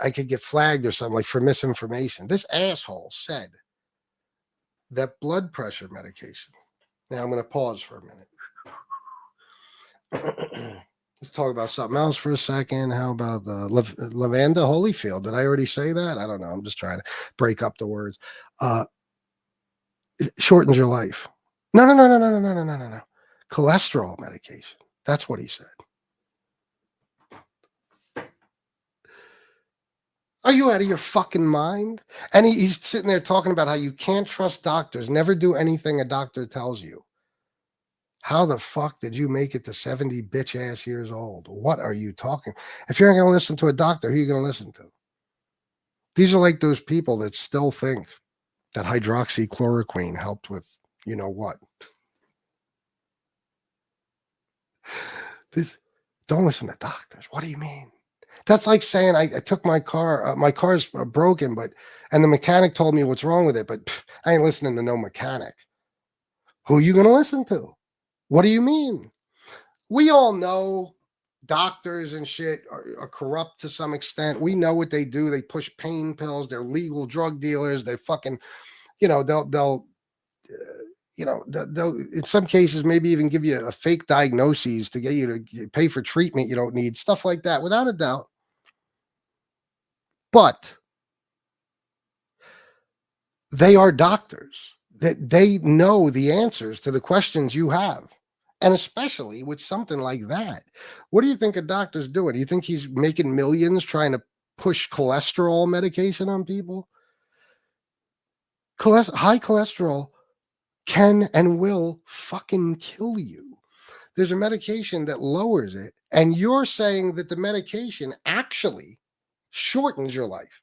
I could get flagged or something like for misinformation. This asshole said that blood pressure medication. Now I'm going to pause for a minute. Let's talk about something else for a second. How about the Lavanda Holyfield? Did I already say that? I don't know. I'm just trying to break up the words. It shortens your life. No. Cholesterol medication. That's what he said. Are you out of your fucking mind? And he's sitting there talking about how you can't trust doctors. Never do anything a doctor tells you. How the fuck did you make it to 70 bitch ass years old? What are you talking? If you're not going to listen to a doctor, who are you going to listen to? These are like those people that still think That hydroxychloroquine helped with, you know what? This, don't listen to doctors. What do you mean? That's like saying I took my car. My car's broken, and the mechanic told me what's wrong with it, but I ain't listening to no mechanic. Who are you going to listen to? What do you mean? We all know doctors and shit are corrupt to some extent. We know what they do. They push pain pills. They're legal drug dealers. They fucking, they'll in some cases maybe even give you a fake diagnoses to get you to pay for treatment you don't need, stuff like that, without a doubt. But they are doctors, that they know the answers to the questions you have. And especially with something like that. What do you think a doctor's doing? Do you think he's making millions trying to push cholesterol medication on people? High cholesterol can and will fucking kill you. There's a medication that lowers it, and you're saying that the medication actually shortens your life.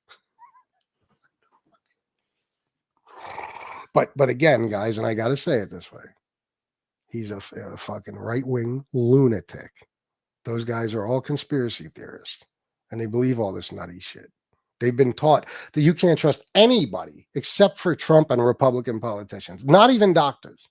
But again, guys, and I got to say it this way, he's a fucking right-wing lunatic. Those guys are all conspiracy theorists, and they believe all this nutty shit. They've been taught that you can't trust anybody except for Trump and Republican politicians, not even doctors.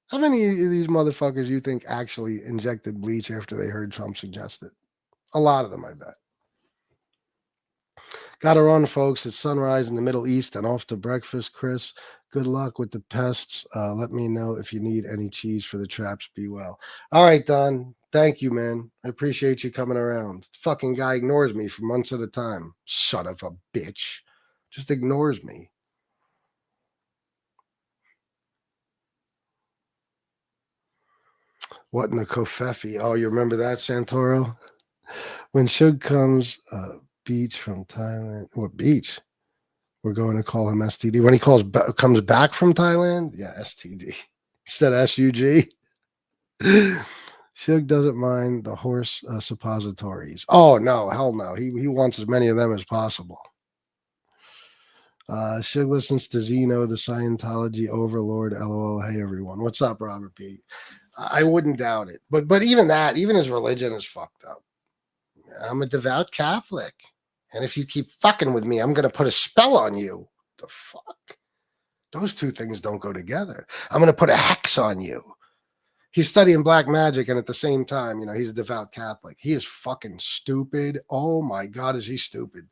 How many of these motherfuckers you think actually injected bleach after they heard Trump suggest it? A lot of them, I bet. Got to run, folks. It's sunrise in the Middle East and off to breakfast, Chris. Good luck with the pests. Let me know if you need any cheese for the traps. Be well. All right, Don. Thank you, man. I appreciate you coming around. Fucking guy ignores me for months at a time. Son of a bitch. Just ignores me. What in the Kofefi? Oh, you remember that, Santoro? When Suge comes, beach from Thailand. What beach? We're going to call him STD. When he comes back from Thailand, yeah, STD instead of SUG. Suge doesn't mind the horse suppositories. Oh no, hell no. He wants as many of them as possible. Suge listens to Zeno, the Scientology overlord. LOL. Hey everyone, what's up, Robert P? I wouldn't doubt it, but even his religion is fucked up. I'm a devout Catholic. And if you keep fucking with me, I'm going to put a spell on you. The fuck? Those two things don't go together. I'm going to put a hex on you. He's studying black magic, and at the same time, he's a devout Catholic. He is fucking stupid. Oh my God, is he stupid?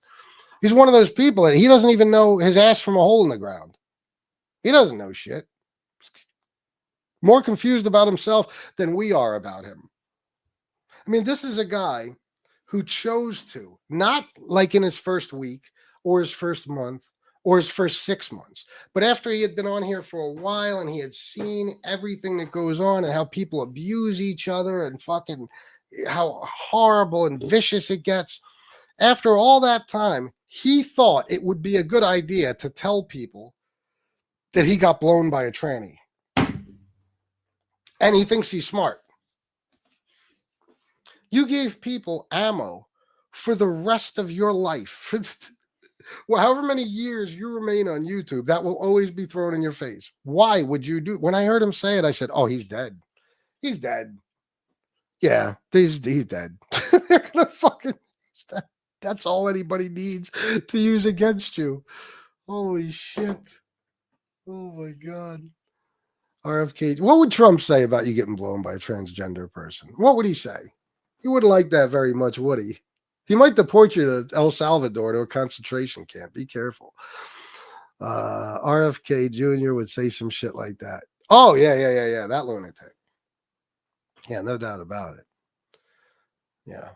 He's one of those people that he doesn't even know his ass from a hole in the ground. He doesn't know shit. More confused about himself than we are about him. I mean, this is a guy who chose to, not like in his first week or his first month or his first 6 months, but after he had been on here for a while and he had seen everything that goes on and how people abuse each other and fucking how horrible and vicious it gets. After all that time, he thought it would be a good idea to tell people that he got blown by a tranny. And he thinks he's smart. You gave people ammo for the rest of your life. For however many years you remain on YouTube, that will always be thrown in your face. Why would you do? When I heard him say it, I said, "Oh, he's dead. He's dead. Yeah, he's dead." They're gonna fucking. That's all anybody needs to use against you. Holy shit! Oh my God. RFK. What would Trump say about you getting blown by a transgender person? What would he say? He wouldn't like that very much, would he? He might deport you to El Salvador to a concentration camp. Be careful. RFK Jr. would say some shit like that. Oh, yeah. That lunatic. Yeah, no doubt about it. Yeah.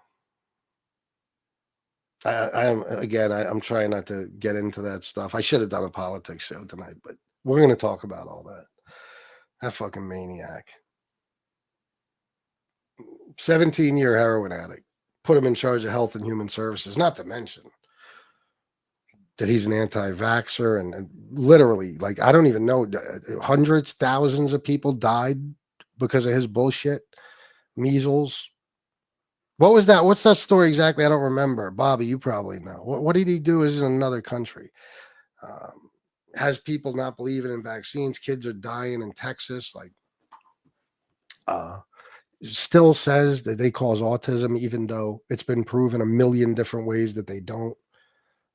I'm trying not to get into that stuff. I should have done a politics show tonight, but we're going to talk about all that. That fucking maniac. 17-year heroin addict. Put him in charge of Health and Human Services, not to mention that he's an anti-vaxxer and literally, like, I don't even know, hundreds, thousands of people died because of his bullshit. Measles, What was that? What's that story exactly? I don't remember. Bobby, you probably know. What did he do? Is in another country. Has people not believing in vaccines. Kids are dying in Texas. Like, still says that they cause autism, even though it's been proven a million different ways that they don't.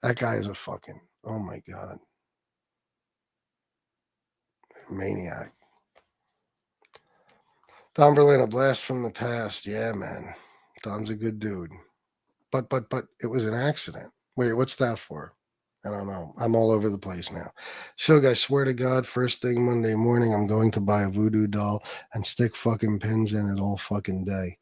That guy is a fucking, oh my God, maniac. Don Berlin, a blast from the past. Yeah, man. Don's a good dude. But it was an accident. Wait, what's that for? I don't know. I'm all over the place now. Shug, I swear to God, first thing Monday morning, I'm going to buy a voodoo doll and stick fucking pins in it all fucking day.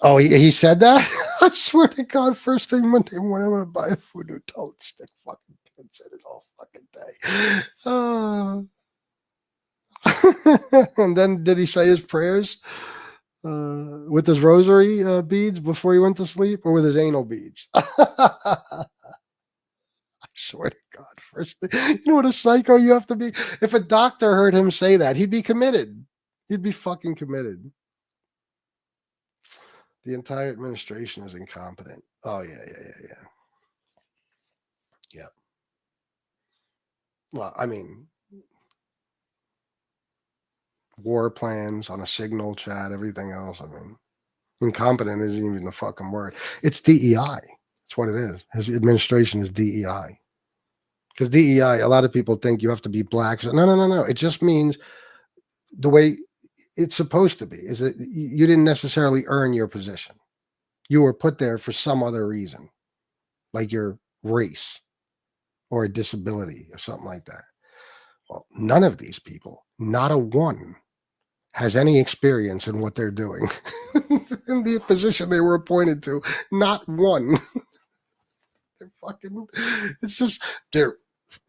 Oh, he said that? I swear to God, first thing Monday morning, I'm going to buy a voodoo doll and stick fucking pins in it all fucking day. And then did he say his prayers with his rosary beads before he went to sleep, or with his anal beads? I swear to God, first thing, you know what a psycho you have to be? If a doctor heard him say that, he'd be committed. He'd be fucking committed. The entire administration is incompetent. Oh, yeah. Yeah. Well, I mean, war plans on a signal chat, everything else. I mean, incompetent isn't even the fucking word. It's DEI. That's what it is. His administration is DEI. Because DEI, a lot of people think you have to be black. No. It just means the way it's supposed to be is that you didn't necessarily earn your position. You were put there for some other reason, like your race or a disability or something like that. Well, none of these people, not a one, has any experience in what they're doing in the position they were appointed to. Not one. They're fucking, it's just, they're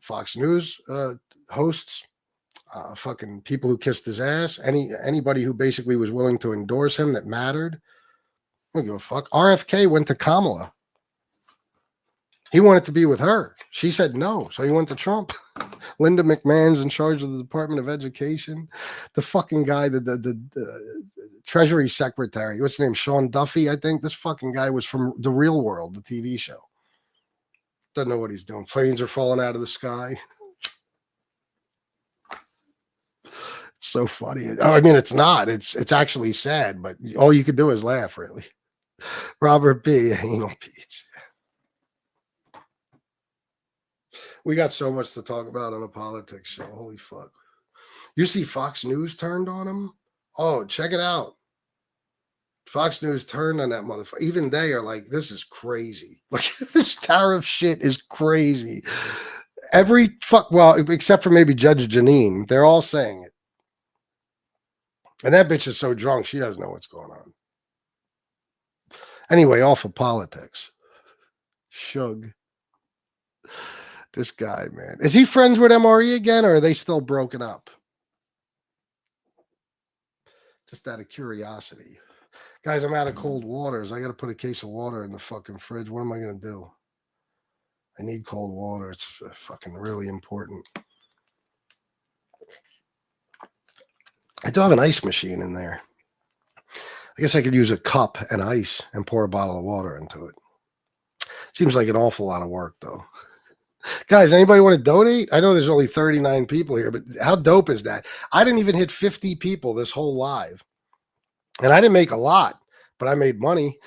Fox News hosts, fucking people who kissed his ass, anybody who basically was willing to endorse him that mattered. I don't give a fuck. RFK went to Kamala. He wanted to be with her. She said no, so he went to Trump. Linda McMahon's in charge of the Department of Education. The fucking guy, the Treasury Secretary, what's his name? Sean Duffy, I think. This fucking guy was from The Real World, the TV show. Doesn't know what he's doing. Planes are falling out of the sky. It's so funny. I mean, it's not. It's actually sad, but all you could do is laugh, really. Robert B. Anal Beats. We got so much to talk about on a politics show. Holy fuck. You see Fox News turned on him? Oh, check it out. Fox News turned on that motherfucker. Even they are like, this is crazy. Like, this tariff shit is crazy. Well, except for maybe Judge Janine, they're all saying it. And that bitch is so drunk, she doesn't know what's going on. Anyway, off of politics. Shug. This guy, man. Is he friends with MRE again, or are they still broken up? Just out of curiosity. Guys, I'm out of cold waters. I got to put a case of water in the fucking fridge. What am I going to do? I need cold water. It's fucking really important. I do have an ice machine in there. I guess I could use a cup and ice and pour a bottle of water into it. Seems like an awful lot of work, though. Guys, anybody want to donate? I know there's only 39 people here, but how dope is that? I didn't even hit 50 people this whole live. And I didn't make a lot, but I made money.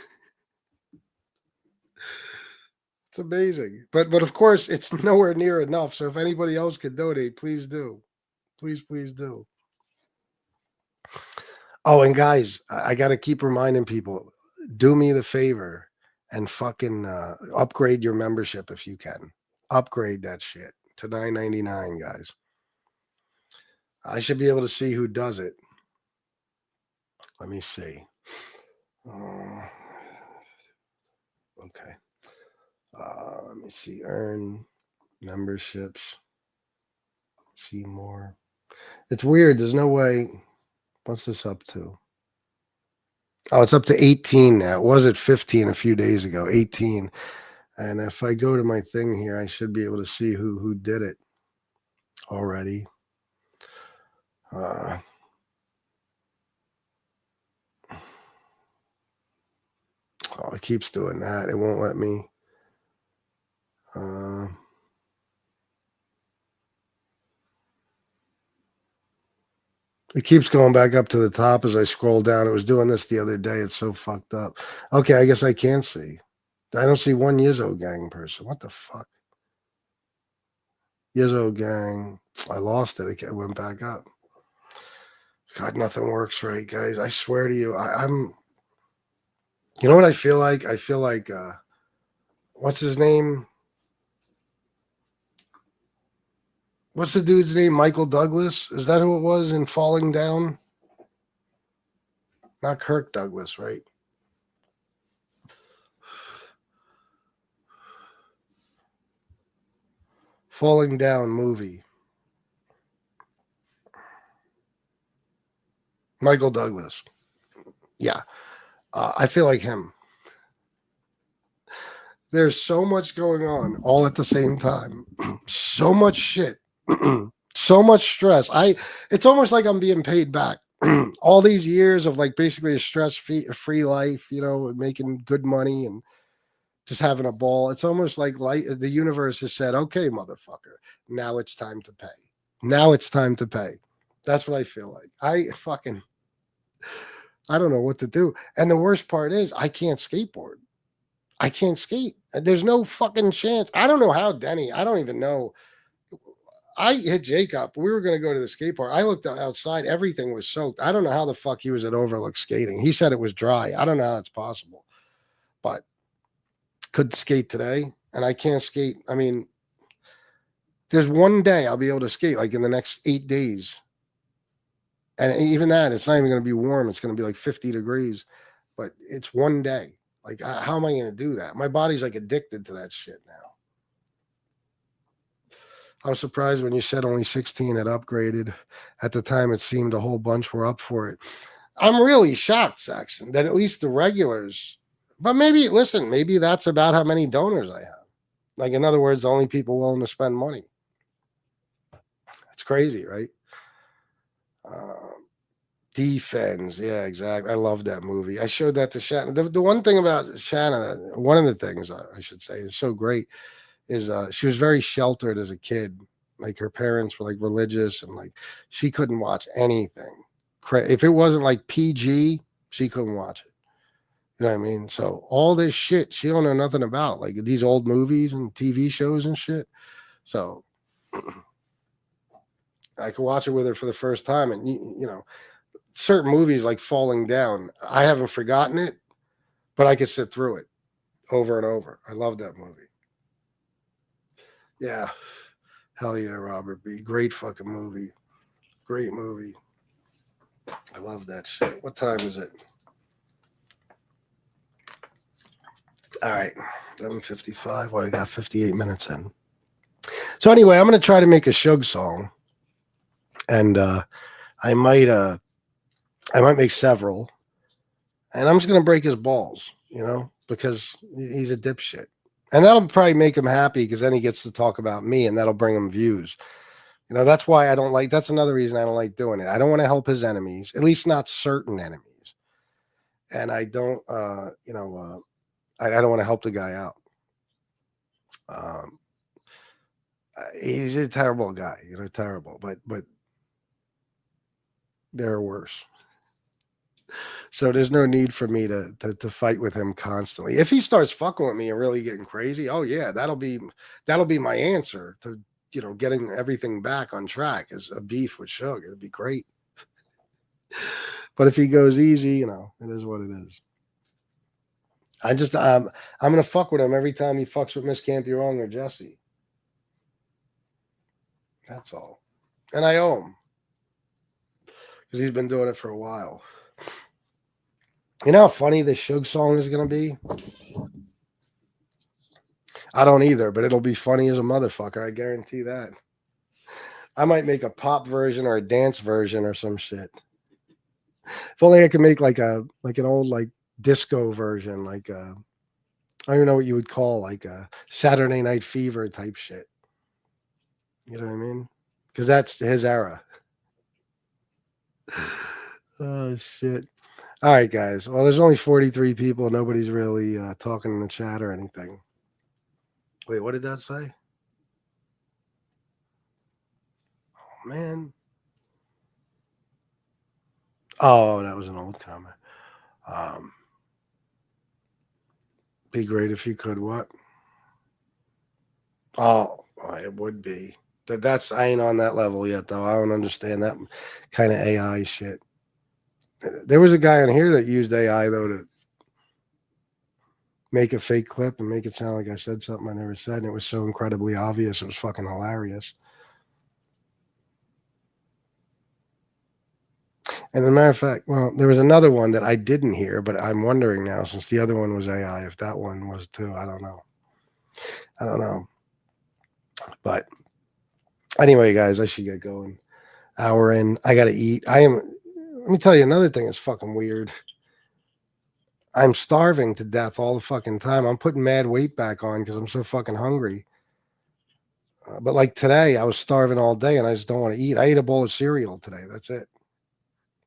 It's amazing. But of course, it's nowhere near enough. So if anybody else could donate, please do. Please do. Oh, and guys, I got to keep reminding people, do me the favor and fucking upgrade your membership if you can. Upgrade that shit to $9.99, guys. I should be able to see who does it. Let me see. Okay. Let me see. Earn memberships. See more. It's weird. There's no way. What's this up to? Oh, it's up to 18 now. It was at 15 a few days ago. 18. And if I go to my thing here, I should be able to see who did it already. Oh, it keeps doing that. It won't let me. It keeps going back up to the top as I scroll down. It was doing this the other day. It's so fucked up. Okay, I guess I can't see. I don't see one Yizzo gang person. What the fuck? Yizzo gang. I lost it. It went back up. God, nothing works right, guys. I swear to you, I'm. You know what I feel like? I feel like, what's his name? What's the dude's name? Michael Douglas? Is that who it was in Falling Down? Not Kirk Douglas, right? Falling Down movie. Michael Douglas. Yeah. I feel like him. There's so much going on all at the same time. So much shit. So much stress. It's almost like I'm being paid back. All these years of like basically a stress-free life, you know, making good money and just having a ball. It's almost like the universe has said, okay, motherfucker, now it's time to pay. Now it's time to pay. That's what I feel like. I don't know what to do. And the worst part is I can't skateboard. I can't skate. There's no fucking chance. I don't know how Denny, I don't even know. I hit Jacob. We were going to go to the skate park. I looked outside. Everything was soaked. I don't know how the fuck he was at Overlook skating. He said it was dry. I don't know how it's possible. But could skate today. And I can't skate. I mean, there's one day I'll be able to skate like in the next 8 days. And even that, it's not even going to be warm. It's going to be like 50 degrees. But it's one day. Like, how am I going to do that? My body's like addicted to that shit now. I was surprised when you said only 16 had upgraded. At the time, it seemed a whole bunch were up for it. I'm really shocked, Saxon, that at least the regulars. But maybe, listen, maybe that's about how many donors I have. Like, in other words, only people willing to spend money. It's crazy, right? Defense. Yeah, exactly. I love that movie. I showed that to Shannon. The one thing about Shannon, one of the things I should say is so great is she was very sheltered as a kid. Like her parents were like religious and like she couldn't watch anything. If it wasn't like PG, she couldn't watch it. You know what I mean? So all this shit she don't know nothing about, like these old movies and TV shows and shit. So I could watch it with her for the first time, and you know, certain movies like Falling Down, I haven't forgotten it, but I could sit through it over and over. I love that movie. Yeah. Hell yeah, Robert B. Great fucking movie. Great movie. I love that shit. What time is it? All right. 11:55. Well, I got 58 minutes in. So anyway, I'm going to try to make a Suge song. And I might make several. And I'm just going to break his balls, you know, because he's a dipshit. And that'll probably make him happy because then he gets to talk about me and that'll bring him views. You know, that's why I don't like, that's another reason I don't like doing it. I don't want to help his enemies, at least not certain enemies. And I don't, I don't want to help the guy out. He's a terrible guy, you know, terrible, but there are worse. So there's no need for me to fight with him constantly. If he starts fucking with me and really getting crazy, oh yeah, that'll be my answer to, you know, getting everything back on track as a beef with Suge. It'd be great. But if he goes easy, you know, it is what it is. I'm gonna fuck with him every time he fucks with Miss Can't Be Wrong or Jesse. That's all. And I owe him. Because he's been doing it for a while. You know how funny this Suge song is going to be? I don't either, but it'll be funny as a motherfucker. I guarantee that. I might make a pop version or a dance version or some shit. If only I could make like an old like disco version, like I don't even know what you would call like a Saturday Night Fever type shit. You know what I mean? Because that's his era. Oh shit. All right, guys. Well, there's only 43 people. Nobody's really talking in the chat or anything. Wait, what did that say? Oh, man. Oh, that was an old comment. Be great if you could what? Oh, it would be. That's I ain't on that level yet, though. I don't understand that kind of AI shit. There was a guy on here that used AI, though, to make a fake clip and make it sound like I said something I never said, and it was so incredibly obvious. It was fucking hilarious. And as a matter of fact, well, there was another one that I didn't hear, but I'm wondering now, since the other one was AI, if that one was too. I don't know. But anyway, guys, I should get going. Hour in. I got to eat. Let me tell you another thing that's fucking weird. I'm starving to death all the fucking time. I'm putting mad weight back on because I'm so fucking hungry. But like today, I was starving all day and I just don't want to eat. I ate a bowl of cereal today. That's it.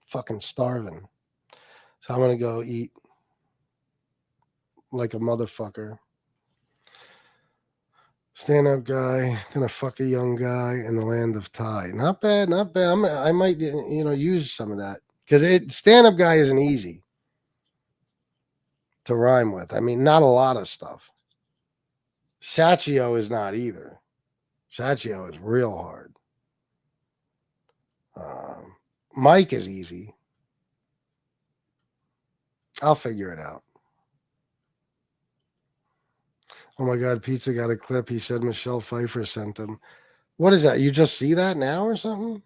Fucking starving. So I'm going to go eat like a motherfucker. Stand-up guy, gonna fuck a young guy in the land of Thai. Not bad, not bad. I might, use some of that because stand-up guy isn't easy to rhyme with. I mean, not a lot of stuff. Sachio is not either. Sachio is real hard. Mike is easy. I'll figure it out. Oh my God, Pizza got a clip. He said Michelle Pfeiffer sent him. What is that? You just see that now or something?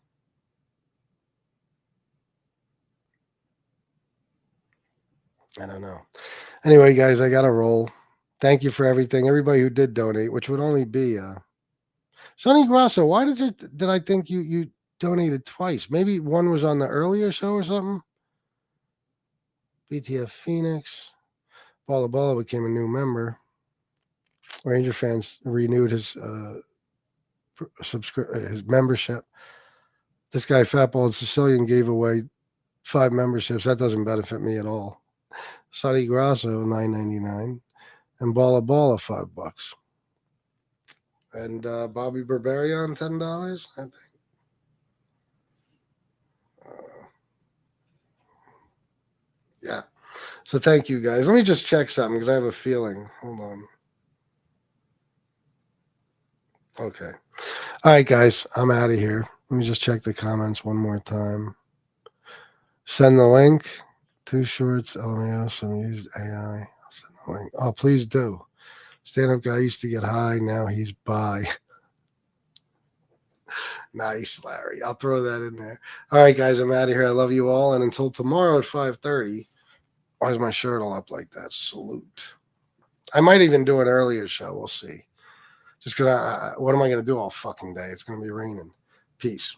I don't know. Anyway, guys, I got to roll. Thank you for everything. Everybody who did donate, which would only be Sonny Grasso. Why did I think you donated twice? Maybe one was on the earlier show or something. BTF Phoenix. Balla Balla became a new member. Ranger fans renewed his his membership. This guy, Fat Bald-Sicilian, gave away 5 memberships. That doesn't benefit me at all. Sonny Grasso, $9.99. And Balla Balla, $5. And Bobby Berberian, $10, I think. Yeah. So thank you, guys. Let me just check something because I have a feeling. Hold on. Okay. All right, guys. I'm out of here. Let me just check the comments one more time. Send the link. 2 shorts. LMAO. Some used AI. I'll send the link. Oh, please do. Stand-up guy used to get high. Now he's bi. Nice, Larry. I'll throw that in there. All right, guys. I'm out of here. I love you all. And until tomorrow at 5:30. Why is my shirt all up like that? Salute. I might even do an earlier show. We'll see. Just because what am I going to do all fucking day? It's going to be raining. Peace.